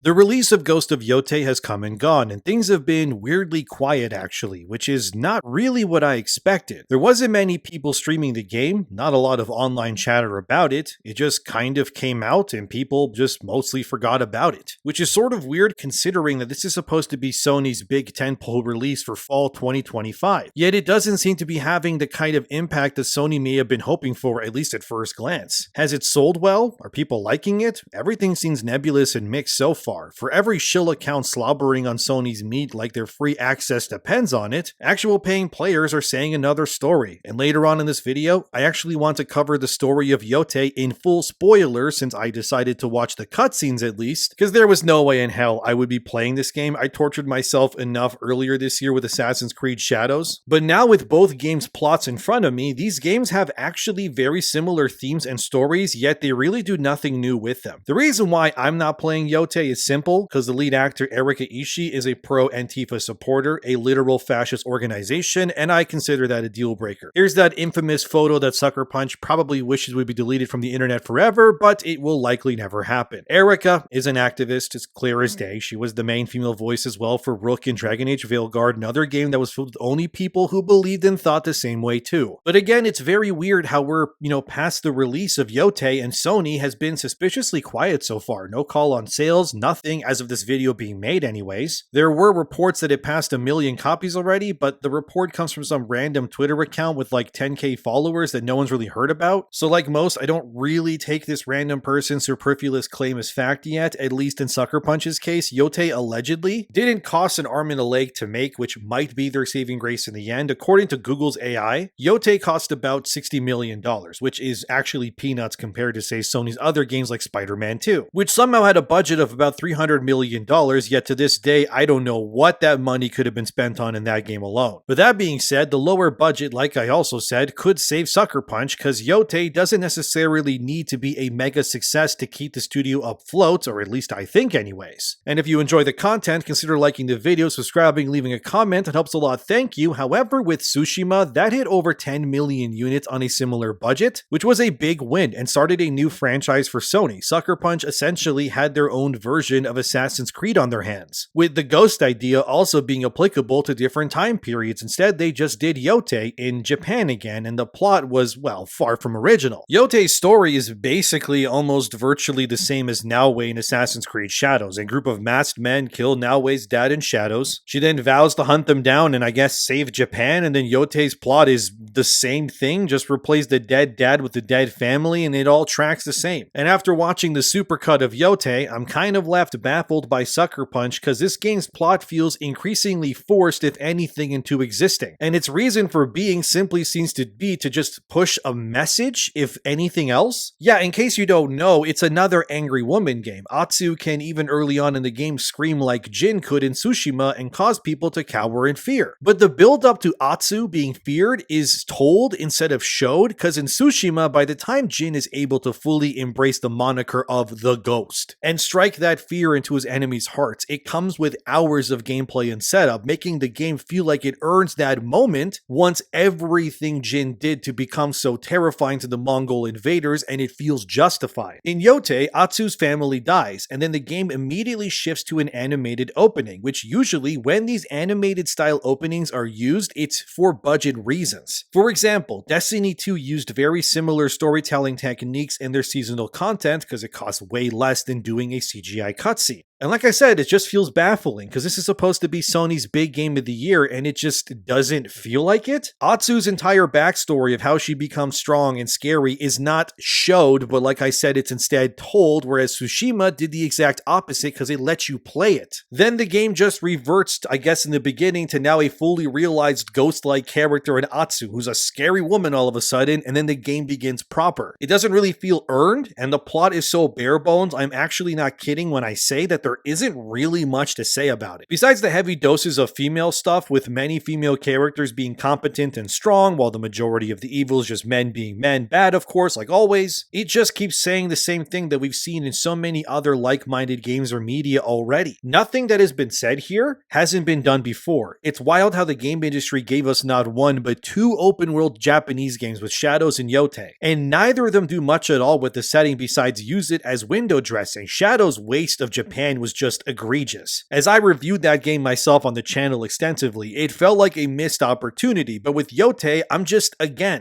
The release of Ghost of Yotei has come and gone, and things have been weirdly quiet actually, which is not really what I expected. There wasn't many people streaming the game, not a lot of online chatter about it, it just kind of came out and people just mostly forgot about it. Which is sort of weird considering that this is supposed to be Sony's big tentpole release for fall 2025. Yet it doesn't seem to be having the kind of impact that Sony may have been hoping for, at least at first glance. Has it sold well? Are people liking it? Everything seems nebulous and mixed so far. For every shill account slobbering on Sony's meat like their free access depends on it, actual paying players are saying another story. And later on in this video, I actually want to cover the story of Yotei in full spoiler since I decided to watch the cutscenes at least, because there was no way in hell I would be playing this game. I tortured myself enough earlier this year with Assassin's Creed Shadows. But now with both games' plots in front of me, these games have actually very similar themes and stories, yet they really do nothing new with them. The reason why I'm not playing Yotei is simple, because the lead actor Erika Ishii is a pro-Antifa supporter, a literal fascist organization, and I consider that a deal breaker. Here's that infamous photo that Sucker Punch probably wishes would be deleted from the internet forever, but it will likely never happen. Erika is an activist, it's clear as day. She was the main female voice as well for Rook in Dragon Age Veilguard, another game that was filled with only people who believed and thought the same way too. But again, it's very weird how we're, past the release of Yotei and Sony has been suspiciously quiet so far. No call on sales, nothing as of this video being made anyways. There were reports that it passed 1 million copies already, but the report comes from some random Twitter account with like 10k followers that no one's really heard about. So like most, I don't really take this random person's superfluous claim as fact yet, at least in Sucker Punch's case. Yotei allegedly didn't cost an arm and a leg to make, which might be their saving grace in the end. According to Google's AI, Yotei cost about $60 million, which is actually peanuts compared to say Sony's other games like Spider-Man 2, which somehow had a budget of about $300 million, yet to this day, I don't know what that money could have been spent on in that game alone. But that being said, the lower budget, like I also said, could save Sucker Punch, because Yotei doesn't necessarily need to be a mega success to keep the studio afloat, or at least I think anyways. And if you enjoy the content, consider liking the video, subscribing, leaving a comment, it helps a lot, thank you. However, with Tsushima, that hit over 10 million units on a similar budget, which was a big win and started a new franchise for Sony. Sucker Punch essentially had their own version of Assassin's Creed on their hands, with the Ghost idea also being applicable to different time periods. Instead, they just did Yotei in Japan again, and the plot was, well, far from original. Yotei's story is basically almost virtually the same as Naowei in Assassin's Creed Shadows. A group of masked men kill Naowei's dad in Shadows. She then vows to hunt them down and I guess save Japan, and then Yotei's plot is the same thing, just replace the dead dad with the dead family, and it all tracks the same. And after watching the supercut of Yotei, I'm kind of left baffled by Sucker Punch, because this game's plot feels increasingly forced, if anything, into existing. And its reason for being simply seems to be to just push a message, if anything else. Yeah, in case you don't know, it's another angry woman game. Atsu can even early on in the game scream like Jin could in Tsushima and cause people to cower in fear. But the build up to Atsu being feared is told instead of showed, because in Tsushima, by the time Jin is able to fully embrace the moniker of the Ghost and strike that fear into his enemies' hearts, it comes with hours of gameplay and setup, making the game feel like it earns that moment once everything Jin did to become so terrifying to the Mongol invaders, and it feels justified. In Yotei, Atsu's family dies, and then the game immediately shifts to an animated opening, which usually when these animated style openings are used, it's for budget reasons. For example, Destiny 2 used very similar storytelling techniques in their seasonal content because it costs way less than doing a CGI cutscene. And like I said, it just feels baffling because this is supposed to be Sony's big game of the year and it just doesn't feel like it. Atsu's entire backstory of how she becomes strong and scary is not showed, but like I said, it's instead told, whereas Tsushima did the exact opposite because it lets you play it. Then the game just reverts, I guess in the beginning, to now a fully realized ghost-like character in Atsu, who's a scary woman all of a sudden, and then the game begins proper. It doesn't really feel earned, and the plot is so bare bones, I'm actually not kidding when I say that there isn't really much to say about it. Besides the heavy doses of female stuff, with many female characters being competent and strong, while the majority of the evil is just men being men, bad of course, like always, it just keeps saying the same thing that we've seen in so many other like-minded games or media already. Nothing that has been said here hasn't been done before. It's wild how the game industry gave us not one, but two open-world Japanese games with Shadows and Yotei, and neither of them do much at all with the setting besides use it as window dressing. Shadows' waste of Japan was just egregious. As I reviewed that game myself on the channel extensively, it felt like a missed opportunity, but with Yotei,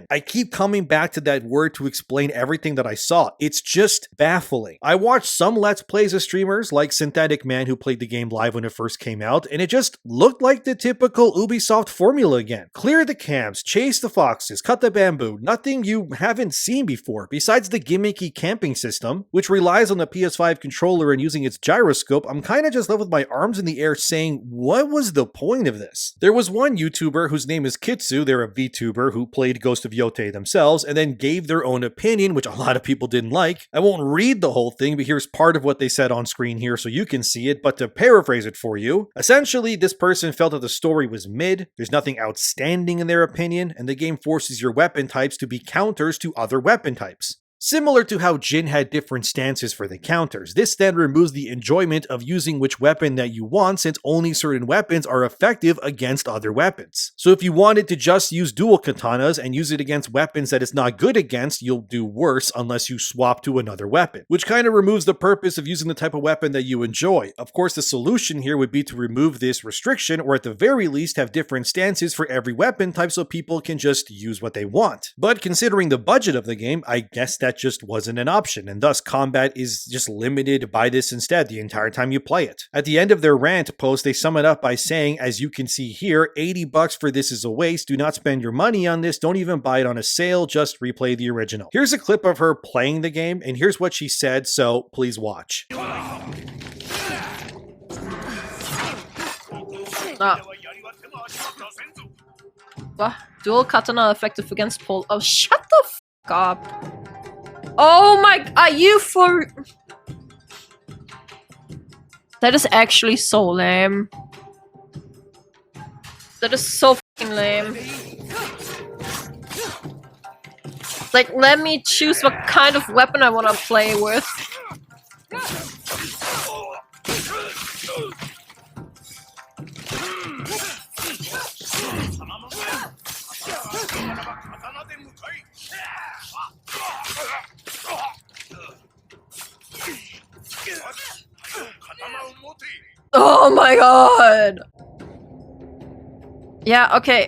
I keep coming back to that word to explain everything that I saw. It's just baffling. I watched some Let's Plays of streamers like Synthetic Man who played the game live when it first came out, and it just looked like the typical Ubisoft formula again. Clear the camps, chase the foxes, cut the bamboo, nothing you haven't seen before, besides the gimmicky camping system, which relies on the PS5 controller and using its gyroscope. I'm kinda just left with my arms in the air saying, what was the point of this? There was one YouTuber whose name is Kitsu, they're a VTuber who played Ghost of Yotei themselves, and then gave their own opinion, which a lot of people didn't like. I won't read the whole thing, but here's part of what they said on screen here so you can see it, but to paraphrase it for you, essentially this person felt that the story was mid, there's nothing outstanding in their opinion, and the game forces your weapon types to be counters to other weapon types. Similar to how Jin had different stances for the counters, this then removes the enjoyment of using which weapon that you want since only certain weapons are effective against other weapons. So if you wanted to just use dual katanas and use it against weapons that it's not good against, you'll do worse unless you swap to another weapon, which kind of removes the purpose of using the type of weapon that you enjoy. Of course, the solution here would be to remove this restriction, or at the very least have different stances for every weapon type so people can just use what they want. But considering the budget of the game, I guess that just wasn't an option, and thus combat is just limited by this instead the entire time you play it. At the end of their rant post, they sum it up by saying, as you can see here, $80 for this is a waste, do not spend your money on this, don't even buy it on a sale, just replay the original. Here's a clip of her playing the game, and here's what she said, so please watch. Dual katana effective against pole. Oh, shut the f up. Oh my, are you for... That is actually so lame. That is so fucking lame. Like, let me choose what kind of weapon I want to play with. Oh my god! Yeah, okay.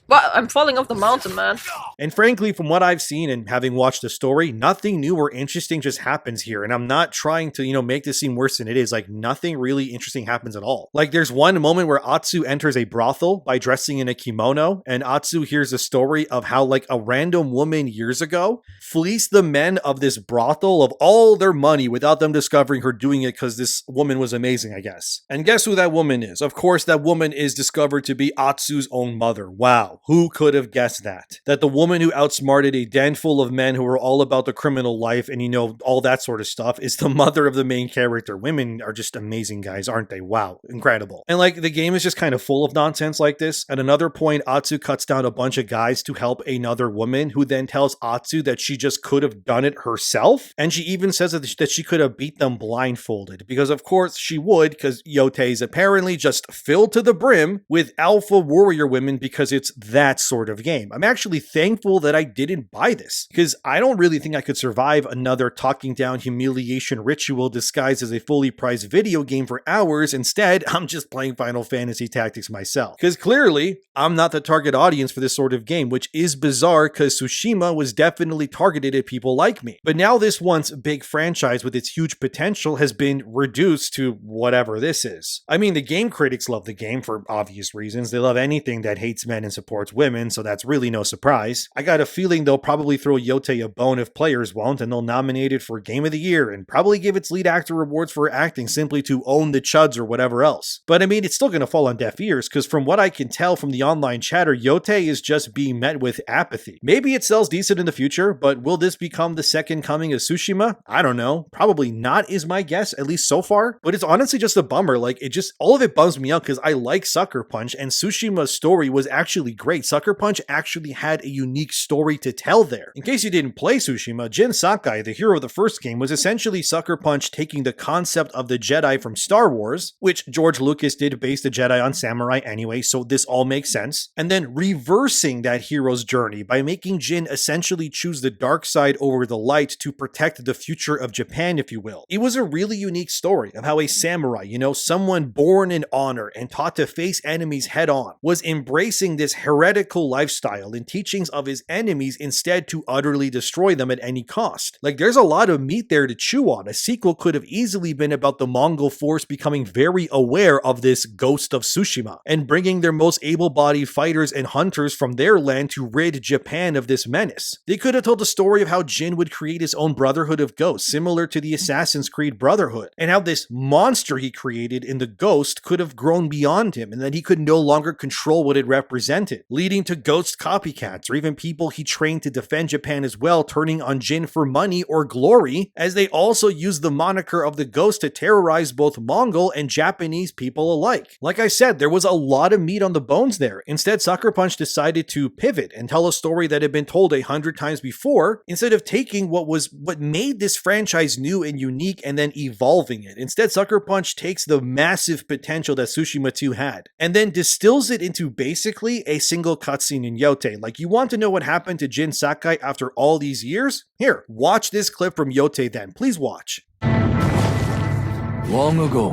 What? I'm falling off the mountain, man. And frankly, from what I've seen and having watched the story, nothing new or interesting just happens here. And I'm not trying to, make this seem worse than it is. Like, nothing really interesting happens at all. Like, there's one moment where Atsu enters a brothel by dressing in a kimono, and Atsu hears a story of how, like, a random woman years ago fleeced the men of this brothel of all their money without them discovering her doing it because this woman was amazing, I guess. And guess who that woman is? Of course, that woman is discovered to be Atsu's own mother. Wow. Who could have guessed that? That the woman who outsmarted a den full of men who were all about the criminal life and, all that sort of stuff is the mother of the main character. Women are just amazing, guys, aren't they? Wow. Incredible. And like, the game is just kind of full of nonsense like this. At another point, Atsu cuts down a bunch of guys to help another woman who then tells Atsu that she just could have done it herself. And she even says that she could have beat them blindfolded because of course she would, because Yotei is apparently just filled to the brim with alpha warrior women because it's that sort of game. I'm actually thankful that I didn't buy this because I don't really think I could survive another talking down humiliation ritual disguised as a fully priced video game for hours. Instead, I'm just playing Final Fantasy Tactics myself because clearly I'm not the target audience for this sort of game, which is bizarre because Tsushima was definitely targeted at people like me. But now this once big franchise with its huge potential has been reduced to whatever this is. I mean, the game critics love the game for obvious reasons. They love anything that hates men and supports women, so that's really no surprise. I got a feeling they'll probably throw Yotei a bone if players won't, and they'll nominate it for Game of the Year and probably give its lead actor rewards for acting simply to own the chuds or whatever else. But I mean, it's still gonna fall on deaf ears because from what I can tell from the online chatter, Yotei is just being met with apathy. Maybe it sells decent in the future, but will this become the second coming of Tsushima? I don't know. Probably not is my guess, at least so far. But it's honestly just a bummer. Like, all of it bums me out because I like Sucker Punch and Tsushima's story was actually great. great. Sucker Punch actually had a unique story to tell there. In case you didn't play Tsushima, Jin Sakai, the hero of the first game, was essentially Sucker Punch taking the concept of the Jedi from Star Wars, which George Lucas did base the Jedi on samurai anyway, so this all makes sense, and then reversing that hero's journey by making Jin essentially choose the dark side over the light to protect the future of Japan, if you will. It was a really unique story of how a samurai, someone born in honor and taught to face enemies head on, was embracing this heretical lifestyle and teachings of his enemies instead to utterly destroy them at any cost. Like, there's a lot of meat there to chew on. A sequel could have easily been about the Mongol force becoming very aware of this ghost of Tsushima and bringing their most able-bodied fighters and hunters from their land to rid Japan of this menace. They could have told the story of how Jin would create his own Brotherhood of Ghosts, similar to the Assassin's Creed Brotherhood, and how this monster he created in the Ghost could have grown beyond him and that he could no longer control what it represented, leading to Ghost copycats or even people he trained to defend Japan as well turning on Jin for money or glory, as they also used the moniker of the Ghost to terrorize both Mongol and Japanese people alike. Like I said, there was a lot of meat on the bones there. Instead, Sucker Punch decided to pivot and tell a story that had been told 100 times before, instead of taking what made this franchise new and unique and then evolving it. Instead, Sucker Punch takes the massive potential that Tsushima 2 had and then distills it into basically a single cutscene in Yotei. Like, you want to know what happened to Jin Sakai after all these years? Here, watch this clip from Yotei then. Please watch. Long ago,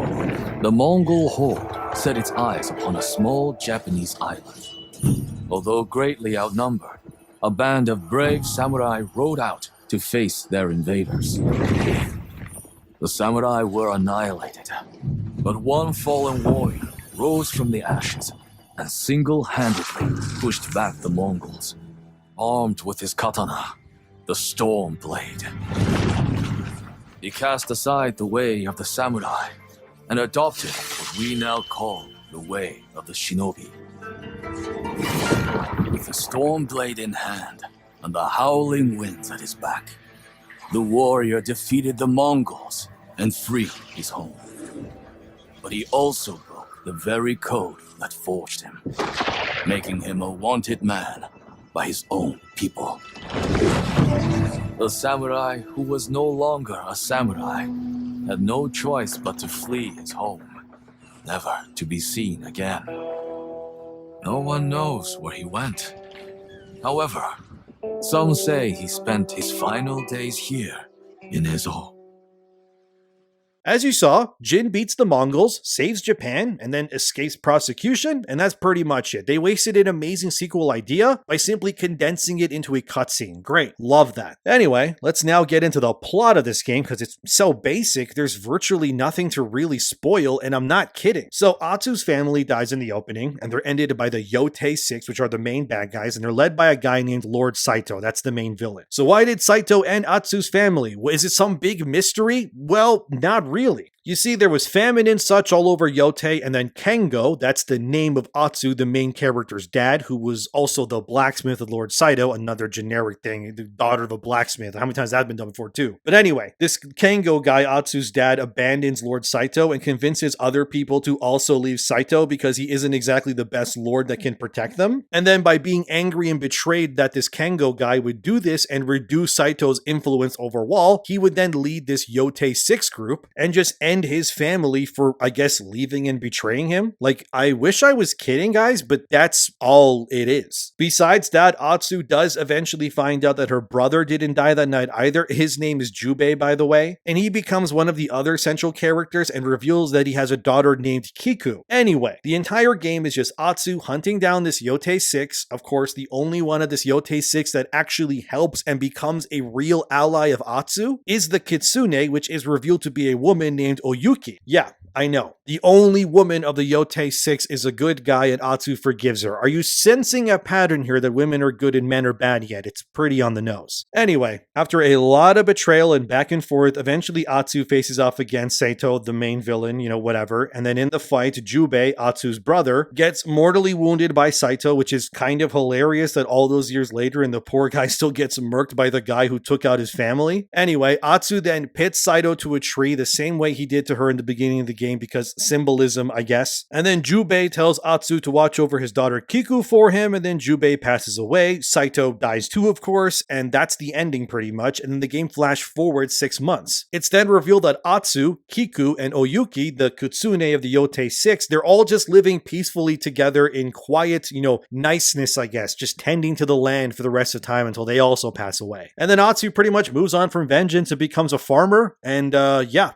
the Mongol horde set its eyes upon a small Japanese island. Although greatly outnumbered, a band of brave samurai rode out to face their invaders. The samurai were annihilated, but one fallen warrior rose from the ashes and single-handedly pushed back the Mongols, armed with his katana, the Storm Blade. He cast aside the way of the samurai and adopted what we now call the way of the shinobi. With the Storm Blade in hand and the howling winds at his back, the warrior defeated the Mongols and freed his home. But he also broke the very code that forged him, making him a wanted man by his own people. The samurai who was no longer a samurai had no choice but to flee his home, never to be seen again. No one knows where he went. However, some say he spent his final days here in Ezo. As you saw, Jin beats the Mongols, saves Japan, and then escapes prosecution, and that's pretty much it. They wasted an amazing sequel idea by simply condensing it into a cutscene. Great, love that. Anyway, let's now get into the plot of this game because it's so basic, there's virtually nothing to really spoil, and I'm not kidding. So Atsu's family dies in the opening, and they're ended by the Yotei 6, which are the main bad guys, and they're led by a guy named Lord Saito. That's the main villain. So why did Saito end Atsu's family? Is it some big mystery? Well, not really. You see, there was famine and such all over Yotei, and then Kengo, that's the name of Atsu, the main character's dad, who was also the blacksmith of Lord Saito, another generic thing, the daughter of a blacksmith. How many times has that been done before too? But anyway, this Kengo guy, Atsu's dad, abandons Lord Saito and convinces other people to also leave Saito because he isn't exactly the best lord that can protect them. And then by being angry and betrayed that this Kengo guy would do this and reduce Saito's influence overall, he would then lead this Yotei 6 group and just end his family for, I guess, leaving and betraying him. Like, I wish I was kidding, guys, but that's all it is. Besides that, Atsu does eventually find out that her brother didn't die that night either. His name is Jubei, by the way, and he becomes one of the other central characters and reveals that he has a daughter named Kiku. Anyway, the entire game is just Atsu hunting down this Yotei 6. Of course, the only one of this Yotei 6 that actually helps and becomes a real ally of Atsu is the Kitsune, which is revealed to be a woman named Oyuki. Yeah, I know. The only woman of the Yotei 6 is a good guy and Atsu forgives her. Are you sensing a pattern here that women are good and men are bad yet? It's pretty on the nose. Anyway, after a lot of betrayal and back and forth, eventually Atsu faces off against Saito, the main villain, whatever. And then in the fight, Jubei, Atsu's brother, gets mortally wounded by Saito, which is kind of hilarious that all those years later and the poor guy still gets murked by the guy who took out his family. Anyway, Atsu then pits Saito to a tree the same way he did to her in the beginning of the game, game because symbolism, I guess. And then Jubei tells Atsu to watch over his daughter Kiku for him, and then Jubei passes away. Saito dies too, of course, and that's the ending pretty much, and then the game flashed forward 6 months. It's then revealed that Atsu, Kiku, and Oyuki, the Kutsune of the Yotei 6, they're all just living peacefully together in quiet, niceness, I guess, just tending to the land for the rest of time until they also pass away. And then Atsu pretty much moves on from vengeance and becomes a farmer, and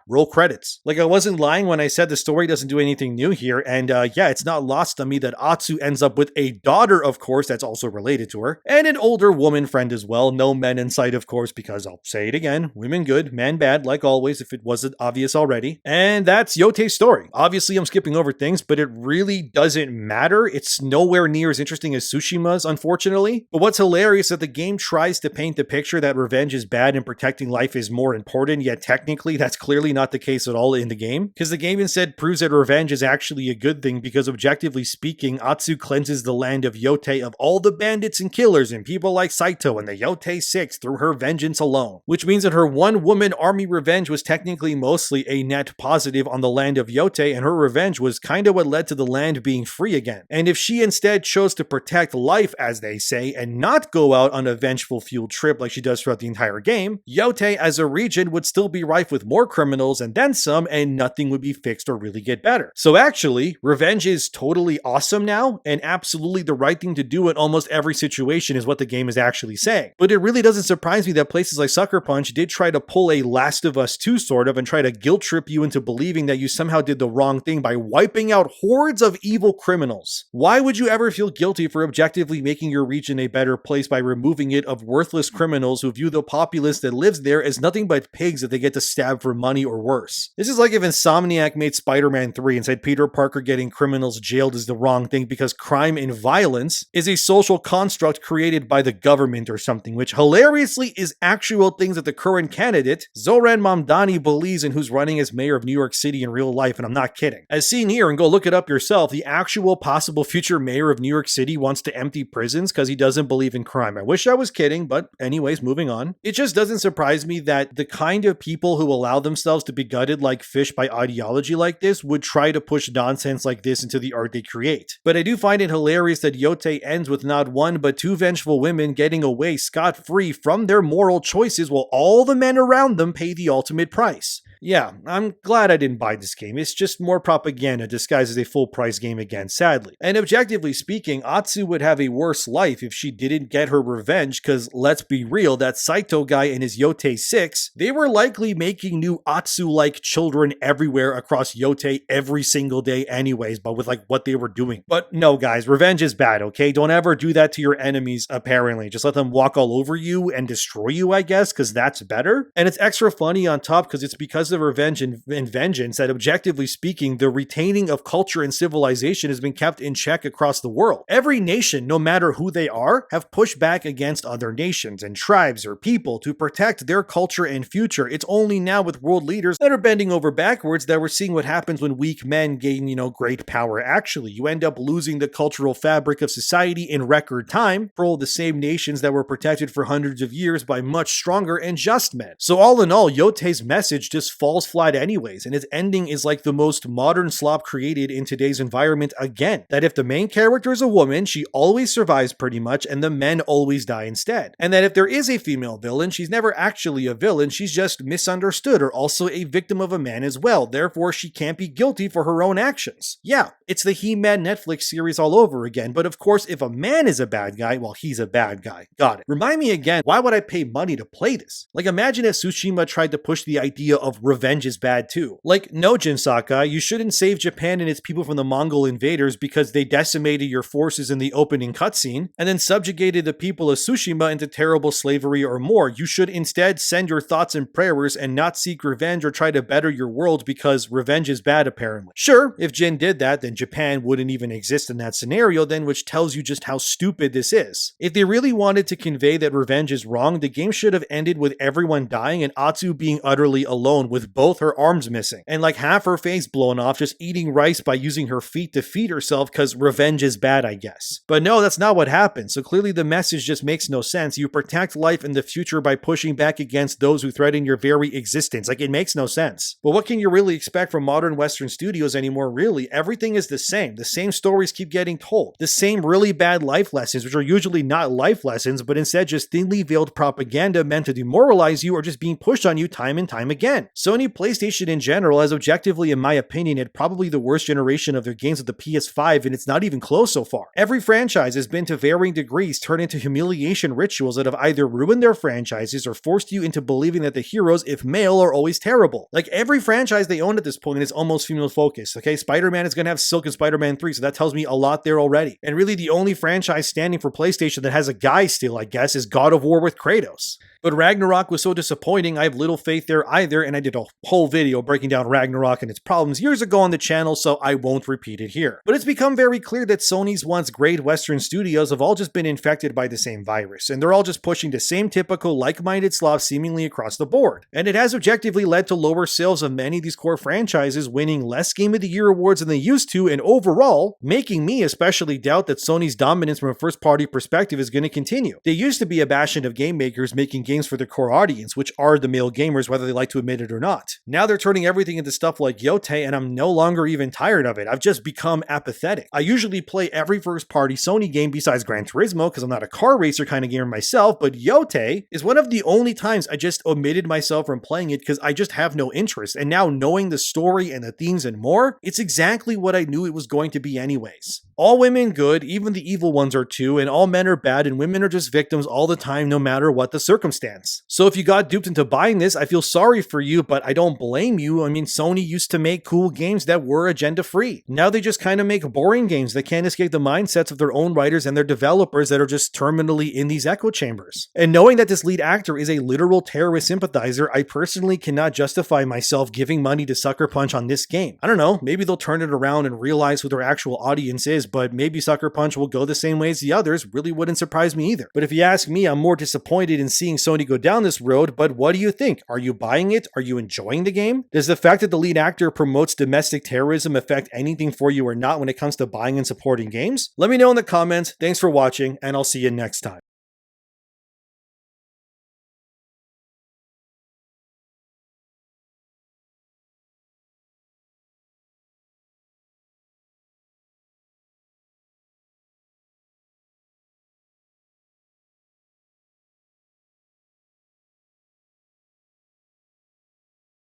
roll credits. Like, I wasn't lying when I said the story doesn't do anything new here, and it's not lost on me that Atsu ends up with a daughter, of course, that's also related to her, and an older woman friend as well. No men in sight, of course, because I'll say it again, women good, men bad, like always, if it wasn't obvious already. And that's Yotei's story. Obviously, I'm skipping over things, but it really doesn't matter. It's nowhere near as interesting as Tsushima's, unfortunately. But what's hilarious is that the game tries to paint the picture that revenge is bad and protecting life is more important, yet technically that's clearly not the case at all in the game, because the game instead proves that revenge is actually a good thing, because objectively speaking, Atsu cleanses the land of Yotei of all the bandits and killers and people like Saito and the Yotei 6 through her vengeance alone, which means that her one-woman army revenge was technically mostly a net positive on the land of Yotei, and her revenge was kind of what led to the land being free again. And if she instead chose to protect life, as they say, and not go out on a vengeful field trip like she does throughout the entire game, Yotei as a region would still be rife with more criminals and then some, and nothing would be fixed or really get better. So actually, revenge is totally awesome now, and absolutely the right thing to do in almost every situation is what the game is actually saying. But it really doesn't surprise me that places like Sucker Punch did try to pull a Last of Us 2 sort of and try to guilt trip you into believing that you somehow did the wrong thing by wiping out hordes of evil criminals. Why would you ever feel guilty for objectively making your region a better place by removing it of worthless criminals who view the populace that lives there as nothing but pigs that they get to stab for money or worse? This is like if Insomniac made Spider-Man 3 and said Peter Parker getting criminals jailed is the wrong thing because crime and violence is a social construct created by the government or something, which hilariously is actual things that the current candidate, Zoran Mamdani, believes in, who's running as mayor of New York City in real life, and I'm not kidding. As seen here, and go look it up yourself, the actual possible future mayor of New York City wants to empty prisons because he doesn't believe in crime. I wish I was kidding, but anyways, moving on. It just doesn't surprise me that the kind of people who allow themselves to be gutted like fish by ideology like this would try to push nonsense like this into the art they create. But I do find it hilarious that Yotei ends with not one but two vengeful women getting away scot-free from their moral choices while all the men around them pay the ultimate price. Yeah, I'm glad I didn't buy this game. It's just more propaganda disguised as a full-price game again, sadly. And objectively speaking, Atsu would have a worse life if she didn't get her revenge, because let's be real, that Saito guy and his Yotei 6, they were likely making new Atsu-like children everywhere across Yotei every single day anyways, but with like what they were doing. But no guys, revenge is bad, okay? Don't ever do that to your enemies, apparently. Just let them walk all over you and destroy you, I guess, because that's better. And it's extra funny on top because it's because of revenge and vengeance that, objectively speaking, the retaining of culture and civilization has been kept in check across the world. Every nation, no matter who they are, have pushed back against other nations and tribes or people to protect their culture and future. It's only now with world leaders that are bending over backwards that we're seeing what happens when weak men gain, great power. Actually, you end up losing the cultural fabric of society in record time for all the same nations that were protected for hundreds of years by much stronger and just men. So all in all, Yotei's message just falls flat anyways, and its ending is like the most modern slop created in today's environment again. That if the main character is a woman, she always survives pretty much, and the men always die instead. And that if there is a female villain, she's never actually a villain, she's just misunderstood or also a victim of a man as well, therefore she can't be guilty for her own actions. Yeah, it's the He-Man Netflix series all over again, but of course if a man is a bad guy, well, he's a bad guy. Got it. Remind me again, why would I pay money to play this? Like, imagine if Tsushima tried to push the idea of revenge is bad too. Like, no, Jin Sakai, you shouldn't save Japan and its people from the Mongol invaders because they decimated your forces in the opening cutscene and then subjugated the people of Tsushima into terrible slavery or more. You should instead send your thoughts and prayers and not seek revenge or try to better your world because revenge is bad, apparently. Sure, if Jin did that, then Japan wouldn't even exist in that scenario then, which tells you just how stupid this is. If they really wanted to convey that revenge is wrong, the game should have ended with everyone dying and Atsu being utterly alone with with both her arms missing, and like half her face blown off, just eating rice by using her feet to feed herself because revenge is bad, I guess. But no, that's not what happened, so clearly the message just makes no sense. You protect life in the future by pushing back against those who threaten your very existence. Like, it makes no sense. But what can you really expect from modern Western studios anymore, really? Everything is the same. The same stories keep getting told. The same really bad life lessons, which are usually not life lessons, but instead just thinly veiled propaganda meant to demoralize you or just being pushed on you time and time again. Sony PlayStation in general has objectively, in my opinion, had probably the worst generation of their games with the PS5, and it's not even close so far. Every franchise has been to varying degrees turned into humiliation rituals that have either ruined their franchises or forced you into believing that the heroes, if male, are always terrible. Like, every franchise they own at this point is almost female focused, okay? Spider-Man is gonna have Silk in Spider-Man 3, so that tells me a lot there already. And really the only franchise standing for PlayStation that has a guy still, I guess, is God of War with Kratos. But Ragnarok was so disappointing, I have little faith there either, and I did a whole video breaking down Ragnarok and its problems years ago on the channel, so I won't repeat it here. But it's become very clear that Sony's once great Western studios have all just been infected by the same virus, and they're all just pushing the same typical like-minded slobs seemingly across the board. And it has objectively led to lower sales of many of these core franchises, winning less Game of the Year awards than they used to, and overall, making me especially doubt that Sony's dominance from a first-party perspective is going to continue. They used to be a bastion of game makers making games for their core audience, which are the male gamers, whether they like to admit it or not. Now they're turning everything into stuff like Yotei, and I'm no longer even tired of it. I've just become apathetic. I usually play every first-party Sony game besides Gran Turismo because I'm not a car racer kind of gamer myself, but Yotei is one of the only times I just omitted myself from playing it because I just have no interest. And now knowing the story and the themes and more, it's exactly what I knew it was going to be anyways. All women good, even the evil ones are too, and all men are bad and women are just victims all the time no matter what the circumstance. So if you got duped into buying this, I feel sorry for you, but I don't blame you. I mean, Sony used to make cool games that were agenda free. Now they just kind of make boring games that can't escape the mindsets of their own writers and their developers that are just terminally in these echo chambers. And knowing that this lead actor is a literal terrorist sympathizer, I personally cannot justify myself giving money to Sucker Punch on this game. I don't know, maybe they'll turn it around and realize who their actual audience is, but maybe Sucker Punch will go the same way as the others. Really wouldn't surprise me either. But if you ask me, I'm more disappointed in seeing Sony go down this road, but what do you think? Are you buying it? Are you enjoying the game? Does the fact that the lead actor promotes domestic terrorism affect anything for you or not when it comes to buying and supporting games? Let me know in the comments. Thanks for watching, and I'll see you next time.